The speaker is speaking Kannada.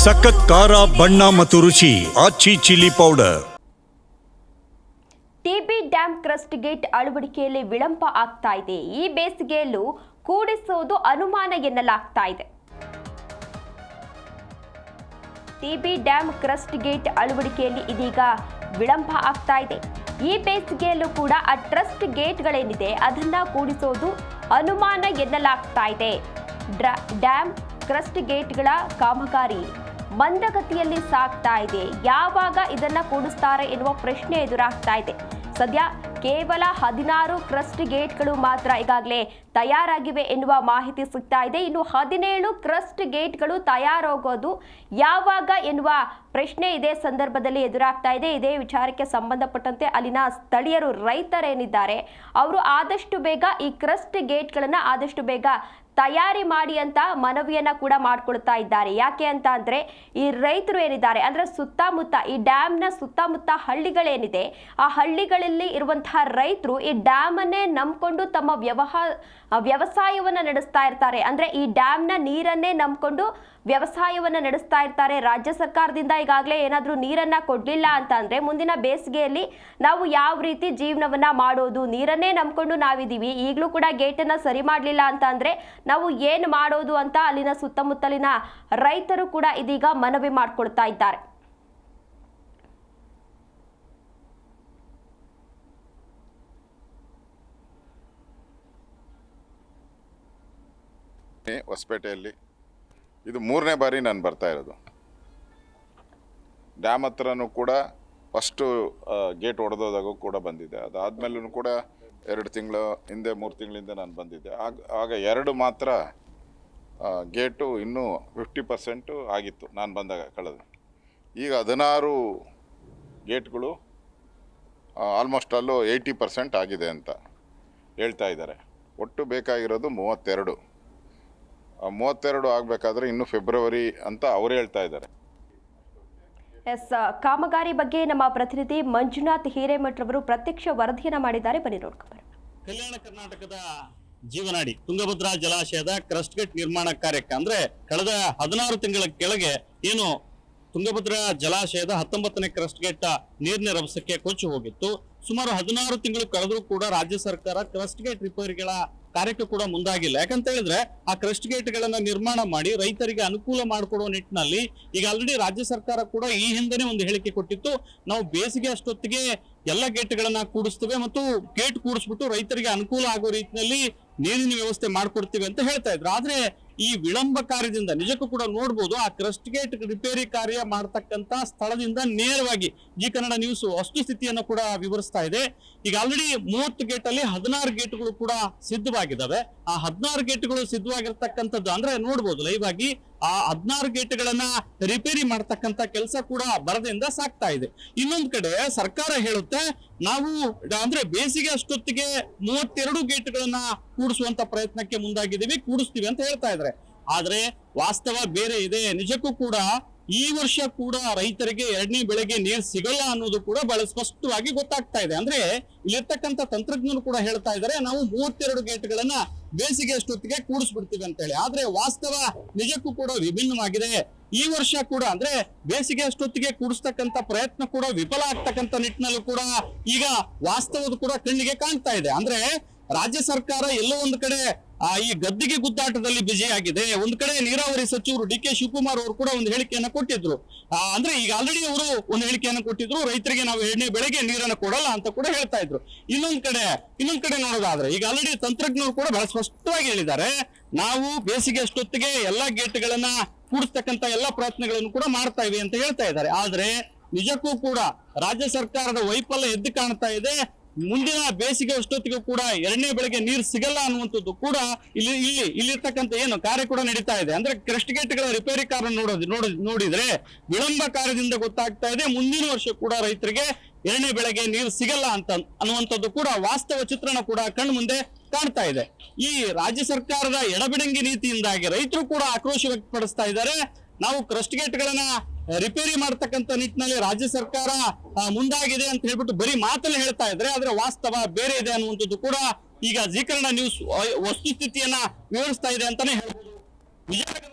ಸಖತ್ ಖಾರ ಬಣ್ಣ ಮತ್ತು ರುಚಿ Aachi chilli powder. TB dam crest gate ಅಳವಡಿಕೆಯಲ್ಲಿ ವಿಳಂಬ ಆಗ್ತಾ ಇದೆ. ಈ ಬೇಸಿಗೆಯಲ್ಲೂ ಕೂಡಿಸುವುದು ಅನುಮಾನ ಎನ್ನಲಾಗ್ತಾ ಇದೆ. ಟಿಬಿ ಡ್ಯಾಂ ಕ್ರಸ್ಟ್ ಗೇಟ್ ಅಳವಡಿಕೆಯಲ್ಲಿ ಇದೀಗ ವಿಳಂಬ ಆಗ್ತಾ ಇದೆ. ಈ ಬೇಸಿಗೆಯಲ್ಲೂ ಕೂಡ ಆ ಟ್ರಸ್ಟ್ ಗೇಟ್ಗಳೇನಿದೆ ಅದನ್ನ ಕೂಡಿಸೋದು ಅನುಮಾನ ಎನ್ನಲಾಗ್ತಾ ಇದೆ. ಡ್ಯಾಂ ಕ್ರಸ್ಟ್ ಗೇಟ್ಗಳ ಕಾಮಗಾರಿ ಮಂದಗತಿಯಲ್ಲಿ ಸಾಗ್ತಾ ಇದೆ. ಯಾವಾಗ ಇದನ್ನ ಕೂಡಿಸ್ತಾರೆ ಎನ್ನುವ ಪ್ರಶ್ನೆ ಎದುರಾಗ್ತಾ ಇದೆ. ಸದ್ಯ ಕೇವಲ 16 ಕ್ರಸ್ಟ್ ಗೇಟ್ಗಳು ಮಾತ್ರ ಈಗಾಗಲೇ ತಯಾರಾಗಿವೆ ಎನ್ನುವ ಮಾಹಿತಿ ಸಿಗ್ತಾ ಇದೆ. ಇನ್ನು 17 ಕ್ರಸ್ಟ್ ಗೇಟ್ಗಳು ತಯಾರಾಗೋದು ಯಾವಾಗ ಎನ್ನುವ ಪ್ರಶ್ನೆ ಇದೇ ಸಂದರ್ಭದಲ್ಲಿ ಎದುರಾಗ್ತಾ ಇದೆ. ಇದೇ ವಿಚಾರಕ್ಕೆ ಸಂಬಂಧಪಟ್ಟಂತೆ ಅಲ್ಲಿನ ಸ್ಥಳೀಯರು ರೈತರೇನಿದ್ದಾರೆ ಅವರು ಆದಷ್ಟು ಬೇಗ ಈ ಕ್ರಸ್ಟ್ ಗೇಟ್ಗಳನ್ನು ಆದಷ್ಟು ಬೇಗ ತಯಾರಿ ಮಾಡಿ ಅಂತ ಮನವಿಯನ್ನ ಕೂಡ ಮಾಡ್ಕೊಳ್ತಾ ಇದ್ದಾರೆ. ಯಾಕೆ ಅಂತ ಅಂದ್ರೆ ಈ ರೈತರು ಏನಿದ್ದಾರೆ ಅಂದ್ರೆ ಸುತ್ತಮುತ್ತ ಈ ಡ್ಯಾಮ್ನ ಸುತ್ತಮುತ್ತ ಹಳ್ಳಿಗಳೇನಿದೆ ಆ ಹಳ್ಳಿಗಳಲ್ಲಿ ಇರುವಂತಹ ರೈತರು ಈ ಡ್ಯಾಮ್ ಅನ್ನೇ ನಂಬಿಕೊಂಡು ತಮ್ಮ ವ್ಯವಸಾಯವನ್ನ ನಡೆಸ್ತಾ ಇರ್ತಾರೆ. ಅಂದ್ರೆ ಈ ಡ್ಯಾಮ್ನ ನೀರನ್ನೇ ನಂಬಿಕೊಂಡು ವ್ಯವಸಾಯವನ್ನ ನಡೆಸ್ತಾ ಇರ್ತಾರೆ. ರಾಜ್ಯ ಸರ್ಕಾರದಿಂದ ಈಗಾಗಲೇ ಏನಾದರೂ ನೀರನ್ನ ಕೊಡ್ಲಿಲ್ಲ ಅಂತ ಅಂದ್ರೆ ಮುಂದಿನ ಬೇಸಿಗೆಯಲ್ಲಿ ನಾವು ಯಾವ ರೀತಿ ಜೀವನವನ್ನ ಮಾಡೋದು, ನೀರನ್ನೇ ನಂಬಿಕೊಂಡು ನಾವಿದೀವಿ, ಈಗಲೂ ಕೂಡ ಗೇಟನ್ನ ಸರಿ ಮಾಡಲಿಲ್ಲ ಅಂತ ಅಂದ್ರೆ ನಾವು ಏನು ಮಾಡೋದು ಅಂತ ಅಲ್ಲಿನ ಸುತ್ತಮುತ್ತಲಿನ ರೈತರು ಕೂಡ ಇದೀಗ ಮನವಿ ಮಾಡ್ಕೊಳ್ತಾ ಇದ್ದಾರೆ. ಹೊಸಪೇಟೆಯಲ್ಲಿ ಇದು 3ನೇ ಬಾರಿ ನಾನು ಬರ್ತಾ ಇರೋದು. ಡ್ಯಾಮ್ ಹತ್ರನೂ ಕೂಡ ಫಸ್ಟು ಗೇಟ್ ಒಡೆದೋದಾಗೂ ಕೂಡ ಬಂದಿದ್ದೆ. ಅದಾದಮೇಲೂ ಕೂಡ 2 ತಿಂಗಳು ಹಿಂದೆ 3 ತಿಂಗಳಿಂದ ನಾನು ಬಂದಿದ್ದೆ. ಆಗ 2 ಮಾತ್ರ ಗೇಟು ಇನ್ನೂ 50% ಆಗಿತ್ತು ನಾನು ಬಂದಾಗ ಕಳೆದ. ಈಗ 16 ಗೇಟ್ಗಳು ಆಲ್ಮೋಸ್ಟ್ ಅಲ್ಲೂ 80% ಆಗಿದೆ ಅಂತ ಹೇಳ್ತಾ ಇದ್ದಾರೆ. ಒಟ್ಟು ಬೇಕಾಗಿರೋದು 32. 32 ಆಗಬೇಕಾದ್ರೆ ಇನ್ನು ಫೆಬ್ರವರಿ ಅಂತ ಅವರು ಹೇಳ್ತಾ ಇದ್ದಾರೆ. ಕಾಮಗಾರಿ ಬಗ್ಗೆ ನಮ್ಮ ಪ್ರತಿನಿಧಿ ಮಂಜುನಾಥ್ ಹಿರೇಮಠ್ ಅವರು ಪ್ರತ್ಯಕ್ಷ ವರದಿಯನ್ನ ಮಾಡಿದ್ದಾರೆ. ಬನ್ನಿ ನೋಡ್ಕೊಂಡು. ಕಲ್ಯಾಣ ಕರ್ನಾಟಕದ ಜೀವನಾಡಿ ತುಂಗಭದ್ರಾ ಜಲಾಶಯದ ಕ್ರಸ್ಟ್ ಗೇಟ್ ನಿರ್ಮಾಣ ಕಾರ್ಯಕ್ಕೆ ಅಂದ್ರೆ ಕಳೆದ 16 ತಿಂಗಳ ಕೆಳಗೆ ಏನು ತುಂಗಭದ್ರಾ ಜಲಾಶಯದ 19ನೇ ಕ್ರಸ್ಟ್ ಗೇಟ್ ನೀರಿನ ರಭಸಕ್ಕೆ ಕೊಚ್ಚಿ ಹೋಗಿತ್ತು. ಸುಮಾರು 16 ತಿಂಗಳು ಕಳೆದರೂ ಕೂಡ ರಾಜ್ಯ ಸರ್ಕಾರ ಕ್ರಸ್ಟ್ ಗೇಟ್ ರಿಪೇರಿಗಳ ಕಾರ್ಯಕ್ಕೆ ಕೂಡ ಮುಂದಾಗಿಲ್ಲ. ಯಾಕಂತ ಹೇಳಿದ್ರೆ ಆ ಕ್ರಸ್ಟ್ ಗೇಟ್ ಗಳನ್ನ ನಿರ್ಮಾಣ ಮಾಡಿ ರೈತರಿಗೆ ಅನುಕೂಲ ಮಾಡಿಕೊಡುವ ನಿಟ್ಟಿನಲ್ಲಿ ಈಗ ಆಲ್ರೆಡಿ ರಾಜ್ಯ ಸರ್ಕಾರ ಕೂಡ ಈ ಹಿಂದೆನೆ ಒಂದು ಹೇಳಿಕೆ ಕೊಟ್ಟಿತ್ತು, ನಾವು ಬೇಸಿಗೆ ಅಷ್ಟೊತ್ತಿಗೆ ಎಲ್ಲ ಗೇಟ್ಗಳನ್ನ ಕೂಡಿಸ್ತೇವೆ ಮತ್ತು ಗೇಟ್ ಕೂಡಿಸ್ಬಿಟ್ಟು ರೈತರಿಗೆ ಅನುಕೂಲ ಆಗೋ ರೀತಿಯಲ್ಲಿ ನೀರಿನ ವ್ಯವಸ್ಥೆ ಮಾಡ್ಕೊಡ್ತೀವಿ ಅಂತ ಹೇಳ್ತಾ ಇದ್ರು. ಆದ್ರೆ ಈ ವಿಳಂಬ ಕಾರ್ಯದಿಂದ ನಿಜಕ್ಕೂ ಕೂಡ ನೋಡ್ಬೋದು ಆ ಕ್ರಸ್ಟ್ ಗೇಟ್ ರಿಪೇರಿ ಕಾರ್ಯ ಮಾಡತಕ್ಕಂತ ಸ್ಥಳದಿಂದ ನೇರವಾಗಿ ಜಿ ಕನ್ನಡ ನ್ಯೂಸ್ ವಸ್ತುಸ್ಥಿತಿಯನ್ನು ಕೂಡ ವಿವರಿಸ್ತಾ ಇದೆ. ಈಗ ಆಲ್ರೆಡಿ 30 ಗೇಟ್ ಅಲ್ಲಿ 16 ಗೇಟ್ಗಳು ಕೂಡ ಸಿದ್ಧವಾಗಿದ್ದಾವೆ. ಆ 16 ಗೇಟ್ಗಳು ಸಿದ್ಧವಾಗಿರ್ತಕ್ಕಂಥದ್ದು ಅಂದ್ರೆ ನೋಡ್ಬೋದು ಲೈವ್ ಆಗಿ ಆ 16 ಗೇಟ್ಗಳನ್ನ ರಿಪೇರಿ ಮಾಡತಕ್ಕಂತ ಕೆಲಸ ಕೂಡ ಬರದಿಂದ ಸಾಕ್ತಾ ಇದೆ. ಇನ್ನೊಂದ್ ಕಡೆ ಸರ್ಕಾರ ಹೇಳುತ್ತೆ ನಾವು ಅಂದ್ರೆ ಬೇಸಿಗೆ ಅಷ್ಟೊತ್ತಿಗೆ 32 ಗೇಟ್ಗಳನ್ನ ಕೂಡಿಸುವಂತ ಪ್ರಯತ್ನಕ್ಕೆ ಮುಂದಾಗಿದ್ದೀವಿ, ಕೂಡಿಸ್ತೀವಿ ಅಂತ ಹೇಳ್ತಾ ಇದ್ದಾರೆ. ಆದ್ರೆ ವಾಸ್ತವ ಬೇರೆ ಇದೆ. ನಿಜಕ್ಕೂ ಕೂಡ ಈ ವರ್ಷ ಕೂಡ ರೈತರಿಗೆ 2ನೇ ಬೆಳೆಗೆ ನೀರು ಸಿಗಲ್ಲ ಅನ್ನೋದು ಕೂಡ ಬಹಳ ಸ್ಪಷ್ಟವಾಗಿ ಗೊತ್ತಾಗ್ತಾ ಇದೆ. ಅಂದ್ರೆ ಇಲ್ಲಿರ್ತಕ್ಕಂಥ ತಂತ್ರಜ್ಞರು ಕೂಡ ಹೇಳ್ತಾ ಇದ್ದಾರೆ ನಾವು 32 ಗೇಟ್ಗಳನ್ನ ಬೇಸಿಗೆ ಅಷ್ಟೊತ್ತಿಗೆ ಕೂಡಿಸ್ಬಿಡ್ತೀವಿ ಅಂತ ಹೇಳಿ. ಆದ್ರೆ ವಾಸ್ತವ ನಿಜಕ್ಕೂ ಕೂಡ ವಿಭಿನ್ನವಾಗಿದೆ. ಈ ವರ್ಷ ಕೂಡ ಅಂದ್ರೆ ಬೇಸಿಗೆ ಅಷ್ಟೊತ್ತಿಗೆ ಕೂಡಿಸ್ತಕ್ಕಂಥ ಪ್ರಯತ್ನ ಕೂಡ ವಿಫಲ ಆಗ್ತಕ್ಕಂಥ ನಿಟ್ಟಿನಲ್ಲೂ ಕೂಡ ಈಗ ವಾಸ್ತವದ ಕೂಡ ಕಣ್ಣಿಗೆ ಕಾಣ್ತಾ ಇದೆ. ಅಂದ್ರೆ ರಾಜ್ಯ ಸರ್ಕಾರ ಎಲ್ಲೋ ಒಂದು ಕಡೆ ಈ ಗದ್ದಿಗೆ ಗುದ್ದಾಟದಲ್ಲಿ ಬಿಜಿಯಾಗಿದೆ. ಒಂದ್ ಕಡೆ ನೀರಾವರಿ ಸಚಿವರು ಡಿ ಕೆ ಶಿವಕುಮಾರ್ ಅವರು ಕೂಡ ಒಂದು ಹೇಳಿಕೆಯನ್ನ ಕೊಟ್ಟಿದ್ರು. ಅಂದ್ರೆ ಈಗ ಆಲ್ರೆಡಿ ಅವರು ಒಂದು ಹೇಳಿಕೆಯನ್ನು ಕೊಟ್ಟಿದ್ರು, ರೈತರಿಗೆ ನಾವು 2ನೇ ಬೆಳೆಗೆ ನೀರನ್ನು ಕೊಡಲ್ಲ ಅಂತ ಕೂಡ ಹೇಳ್ತಾ ಇದ್ರು. ಇನ್ನೊಂದ್ ಕಡೆ ನೋಡೋದಾದ್ರೆ ಈಗ ಆಲ್ರೆಡಿ ತಂತ್ರಜ್ಞರು ಕೂಡ ಬಹಳ ಸ್ಪಷ್ಟವಾಗಿ ಹೇಳಿದ್ದಾರೆ, ನಾವು ಬೇಸಿಗೆ ಅಷ್ಟೊತ್ತಿಗೆ ಎಲ್ಲಾ ಗೇಟ್ಗಳನ್ನ ಕೂಡಿಸ್ತಕ್ಕಂತ ಎಲ್ಲಾ ಪ್ರಯತ್ನಗಳನ್ನು ಕೂಡ ಮಾಡ್ತಾ ಇವೆ ಅಂತ ಹೇಳ್ತಾ ಇದ್ದಾರೆ. ಆದ್ರೆ ನಿಜಕ್ಕೂ ಕೂಡ ರಾಜ್ಯ ಸರ್ಕಾರದ ವೈಫಲ್ಯ ಎದ್ದು ಕಾಣ್ತಾ ಇದೆ. ಮುಂದಿನ ಬೇಸಿಗೆ ಅಷ್ಟೊತ್ತಿಗೂ ಕೂಡ 2ನೇ ಬೆಳೆಗೆ ನೀರು ಸಿಗಲ್ಲ ಅನ್ನುವಂಥದ್ದು ಕೂಡ ಇಲ್ಲಿರ್ತಕ್ಕಂಥ ಏನು ಕಾರ್ಯ ಕೂಡ ನಡೀತಾ ಇದೆ. ಅಂದ್ರೆ ಕ್ರಸ್ಟ್ ಗೇಟ್ಗಳ ರಿಪೇರಿ ಕಾರ್ಯ ನೋಡಿದ್ರೆ ವಿಳಂಬ ಕಾರ್ಯದಿಂದ ಗೊತ್ತಾಗ್ತಾ ಇದೆ ಮುಂದಿನ ವರ್ಷ ಕೂಡ ರೈತರಿಗೆ 2ನೇ ಬೆಳೆಗೆ ನೀರು ಸಿಗಲ್ಲ ಅನ್ನುವಂಥದ್ದು ಕೂಡ ವಾಸ್ತವ ಚಿತ್ರಣ ಕೂಡ ಕಣ್ಣು ಮುಂದೆ ಕಾಣ್ತಾ ಇದೆ. ಈ ರಾಜ್ಯ ಸರ್ಕಾರದ ಎಡಬಿಡಂಗಿ ನೀತಿಯಿಂದಾಗಿ ರೈತರು ಕೂಡ ಆಕ್ರೋಶ ವ್ಯಕ್ತಪಡಿಸ್ತಾ ಇದ್ದಾರೆ. ನಾವು ಕ್ರಸ್ಟ್ ಗೇಟ್ಗಳನ್ನ ರಿಪೇರಿ ಮಾಡತಕ್ಕಂತ ನಿಟ್ಟಿನಲ್ಲಿ ರಾಜ್ಯ ಸರ್ಕಾರ ಮುಂದಾಗಿದೆ ಅಂತ ಹೇಳ್ಬಿಟ್ಟು ಬರೀ ಮಾತಲ್ಲಿ ಹೇಳ್ತಾ ಇದ್ರೆ, ಆದ್ರೆ ವಾಸ್ತವ ಬೇರೆ ಇದೆ ಅನ್ನುವಂಥದ್ದು ಕೂಡ ಈಗ ಜಿ ಕನ್ನಡ ನ್ಯೂಸ್ ವಸ್ತುಸ್ಥಿತಿಯನ್ನ ವಿವರಿಸ್ತಾ ಇದೆ ಅಂತಾನೆ ಹೇಳ್ಬೋದು. ವಿಜಯನಗರ